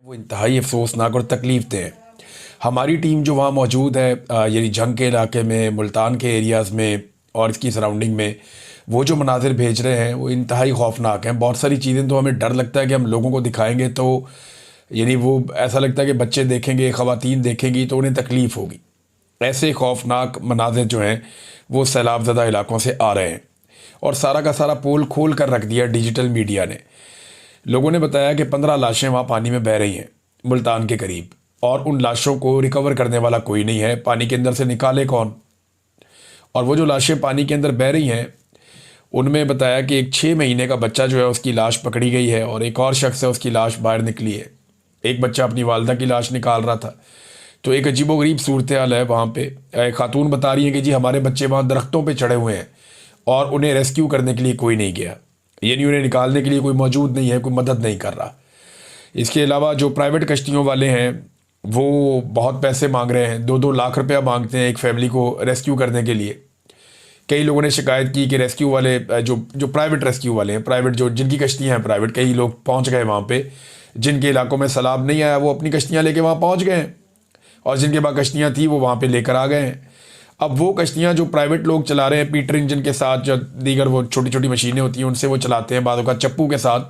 वो इंतहाई अफसोसनाक और तकलीफ दे हैं। हमारी टीम जो वहाँ मौजूद है यानी जंग के इलाके में, मुल्तान के एरियाज़ में और इसकी सराउंडिंग में, वो जो मनाजिर भेज रहे हैं वो इंतहाई खौफनाक हैं। बहुत सारी चीज़ें तो हमें डर लगता है कि हम लोगों को दिखाएंगे तो यानी वो ऐसा लगता है कि बच्चे देखेंगे, ख़वातीन देखेंगी तो उन्हें तकलीफ़ होगी। ऐसे खौफनाक मनाजिर जो हैं वो सैलाब ज़दा इलाकों से आ रहे हैं और सारा का सारा पोल खोल कर रख दिया डिजिटल मीडिया ने। लोगों ने बताया कि 15 लाशें वहाँ पानी में बह रही हैं मुल्तान के करीब, और उन लाशों को रिकवर करने वाला कोई नहीं है। पानी के अंदर से निकाले कौन? और वो जो लाशें पानी के अंदर बह रही हैं उनमें बताया कि एक 6 महीने का बच्चा जो है उसकी लाश पकड़ी गई है और एक और शख्स है उसकी लाश बाहर निकली है। एक बच्चा अपनी वालदा की लाश निकाल रहा था। तो एक अजीबोगरीब सूरत हाल है वहाँ पे। एक खातून बता रही है कि जी हमारे बच्चे वहाँ दरख्तों पे चढ़े हुए हैं और उन्हें रेस्क्यू करने के लिए कोई नहीं गया, यानी उन्हें निकालने के लिए कोई मौजूद नहीं है, कोई मदद नहीं कर रहा। इसके अलावा जो प्राइवेट कश्तियों वाले हैं वो बहुत पैसे मांग रहे हैं, 2-2 लाख रुपया मांगते हैं एक फैमिली को रेस्क्यू करने के लिए। कई लोगों ने शिकायत की कि रेस्क्यू वाले जो प्राइवेट रेस्क्यू वाले हैं, प्राइवेट जो जिनकी कश्तियाँ हैं प्राइवेट, कई लोग पहुँच गए वहाँ पे जिनके इलाकों में सैलाब नहीं आया, वो अपनी कश्तियाँ लेके वहाँ पहुँच गए हैं, और जिनके पास कश्तियाँ थी वो वहाँ पे लेकर आ गए हैं। अब वो कश्तियाँ जो प्राइवेट लोग चला रहे हैं पीटर इंजन के साथ, जो दीगर वो छोटी छोटी मशीनें होती हैं उनसे वो चलाते हैं, बादों का चप्पू के साथ,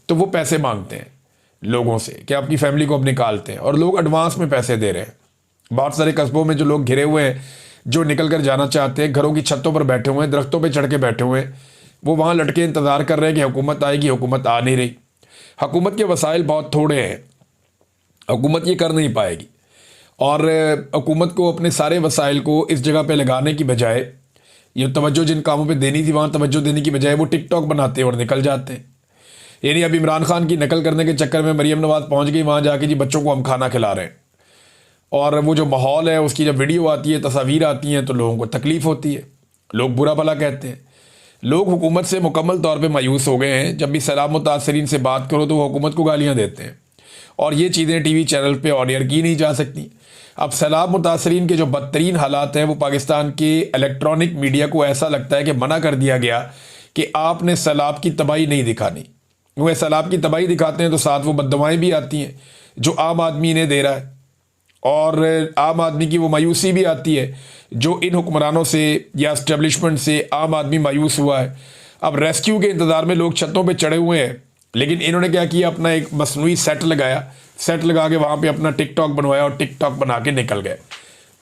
तो वो पैसे मांगते हैं लोगों से कि अपनी फैमिली को अब निकालते हैं, और लोग एडवांस में पैसे दे रहे हैं। बहुत सारे कस्बों में जो लोग घिरे हुए हैं, जो निकल कर जाना चाहते हैं, घरों की छतों पर बैठे हुए हैं, दरख्तों पर चढ़ के बैठे हुए हैं, वो वहाँ लटके इंतज़ार कर रहे हैं कि हुकूमत आएगी। हुकूमत आ नहीं रही। हुकूमत के वसाइल बहुत थोड़े हैं, हुकूमत ये कर नहीं पाएगी। और हुकूमत को अपने सारे वसाइल को इस जगह पे लगाने की बजाय, ये तवज्जो जिन कामों पे देनी थी वहाँ तवज्जो देने की बजाय वो टिकटॉक बनाते हैं और निकल जाते हैं। यानी अब इमरान खान की नकल करने के चक्कर में मरीम नवाज़ पहुँच गई वहाँ जाके, जी बच्चों को हम खाना खिला रहे हैं, और वो जो माहौल है उसकी जब वीडियो आती है, तस्वीर आती हैं, तो लोगों को तकलीफ़ होती है, लोग बुरा भला कहते हैं। लोग हुकूमत से मुकम्मल तौर पर मायूस हो गए हैं। जब भी सैलाब मुतासरीन से बात करो तो वो हुकूमत को गालियाँ देते हैं, और ये चीज़ें टीवी चैनल पे ऑन एयर की नहीं जा सकती। अब सैलाब मुतासरीन के जो बदतरीन हालात हैं वो पाकिस्तान के इलेक्ट्रॉनिक मीडिया को ऐसा लगता है कि मना कर दिया गया कि आपने सैलाब की तबाही नहीं दिखानी। वो सैलाब की तबाही दिखाते हैं तो साथ वो बददुआएं भी आती हैं जो आम आदमी इन्हें दे रहा है, और आम आदमी की वो मायूसी भी आती है जो इन हुक्मरानों से या इस्टेब्लिशमेंट से आम आदमी मायूस हुआ है। अब रेस्क्यू के इंतज़ार में लोग छतों पर चढ़े हुए हैं, लेकिन इन्होंने क्या किया, अपना एक मसनूई सेट लगाया, सेट लगा के वहाँ पे अपना टिकटॉक बनवाया और टिकटॉक बना के निकल गए।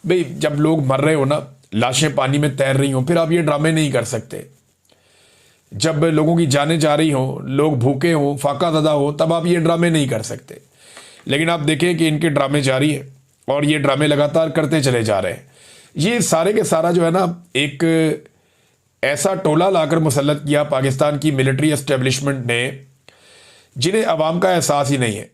भाई जब लोग मर रहे हो ना, लाशें पानी में तैर रही हों, फिर आप ये ड्रामे नहीं कर सकते। जब लोगों की जानें जा रही हों, लोग भूखे हों, फाका ज़दा हो, तब आप ये ड्रामे नहीं कर सकते। लेकिन आप देखें कि इनके ड्रामे जारी हैं और ये ड्रामे लगातार करते चले जा रहे हैं। ये सारे के सारा जो है ना, एक ऐसा टोला लाकर मुसल्लत किया पाकिस्तान की मिलिट्री एस्टेब्लिशमेंट ने जिन्हें अवाम का एहसास ही नहीं है।